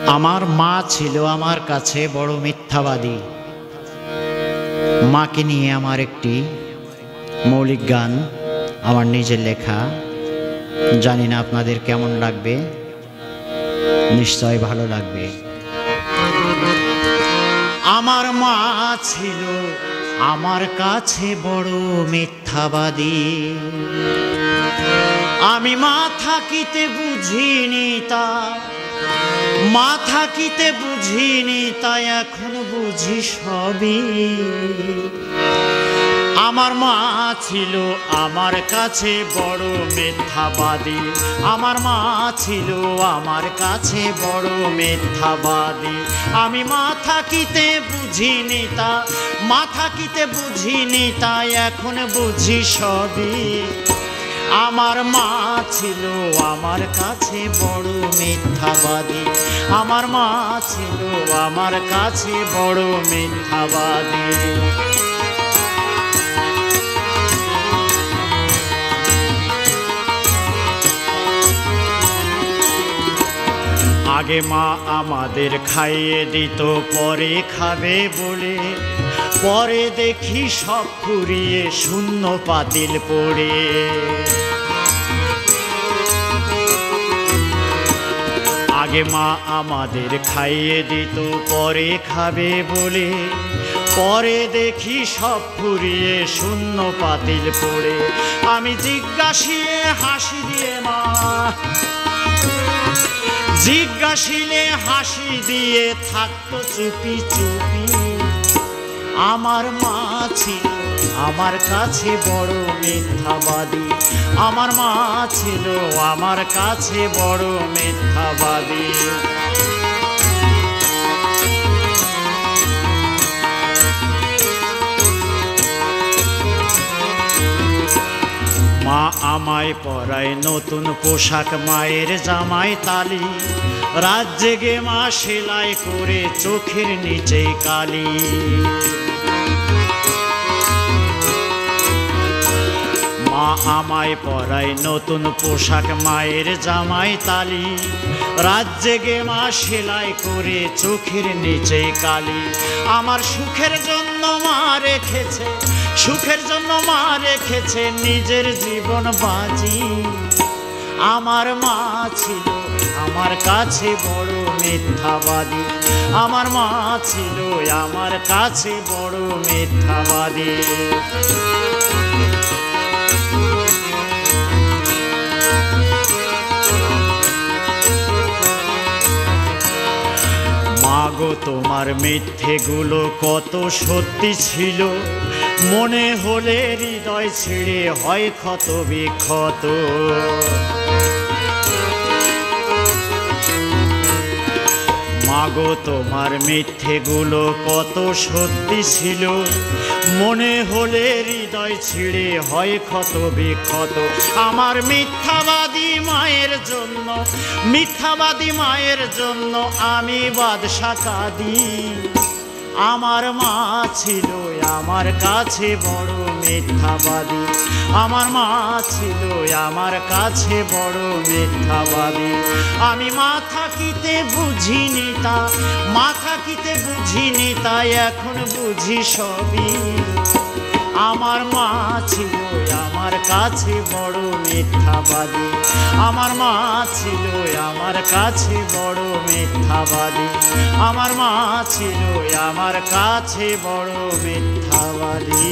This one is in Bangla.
আমার মা ছিল আমার কাছে বড় মিথ্যাবাদী। মাকে নিয়ে আমার একটি মৌলিক গান, আমার নিজের লেখা। জানি না আপনাদের কেমন লাগবে, নিশ্চয় ভালো লাগবে। আমার মা ছিল আমার কাছে বড় মিথ্যাবাদী। আমি মা থাকিতে বুঝিনি তা, মা থাকিতে বুঝিনি তাই এখন বুঝি সবই। আমার মা ছিল আমার কাছে বড় মিথ্যাবাদী। আমার মা ছিল আমার কাছে বড় মিথ্যাবাদী। আমি মা থাকিতে বুঝিনি তা, মা থাকিতে বুঝিনি তাই এখন বুঝি সবই। আমার মা ছিল আমার কাছে বড় মিথ্যাবাদী। আমার মা ছিল আমার কাছে বড় মিথ্যাবাদী। আগে মা আমাদের খাইয়ে দিত পরে খাবে বলে, পরে দেখি সব ফুরিয়ে শূন্য পাতিল পড়ে। আগে মা আমাদের খাইয়ে দিত পরে খাবে বলে, পরে দেখি সব ফুরিয়ে শূন্য পাতিল পড়ে। আমি জিজ্ঞাসিলে হাসি দিয়ে মা, জিজ্ঞাসিলে হাসি দিয়ে থাকতো চুপি চুপি। আমার মা ছিল আমার কাছে বড় মিথ্যাবাদী। আমার মা ছিল আমার কাছে বড় মিথ্যাবাদী। মা আমায় পরায় নতুন পোশাক, মায়ের জামায় তালি। রাত জেগে মা সেলাই করে চোখের নিচে কালি। মা আমায় পরায় নতুন পোশাক, মায়ের জামায় তালি। রাত জেগে মা সেলাই করে চোখের নিচে কালি। আমার সুখের জন্য মা রেখেছে, সুখের জন্য মা রেখেছে নিজের জীবন বাজি। আমার মা ছিল আমার কাছে বড় মিথ্যাবাদী। আমার মা ছিল আমার কাছে বড় মিথ্যাবাদী। মাগো তোমার মিথ্যেগুলো কত সত্যি ছিল, মনে হলে হৃদয় ছিঁড়ে হয় ক্ষত বিক্ষত। মাগো তোমার মিথ্যেগুলো কত সত্যি ছিল, মনে হলে হৃদয় ছিঁড়ে হয় ক্ষত বিক্ষত। আমার মিথ্যাবাদী মায়ের জন্য, মিথ্যাবাদী মায়ের জন্য আমি বাদশা কাঁদি। আমার মা ছিল আমার কাছে বড় মিথ্যাবাদী। আমার মা ছিল আমার কাছে বড় মিথ্যাবাদী। আমি মা থাকিতে বুঝিনি তা, মা থাকিতে বুঝিনি তাই এখন বুঝি সবই। আমার মা ছিল আমার কাছে বড় মিথ্যাবাদী। আমার মা ছিল আমার কাছে বড় মিথ্যাবাদী। আমার মা ছিল আমার কাছে বড় মিথ্যাবাদী।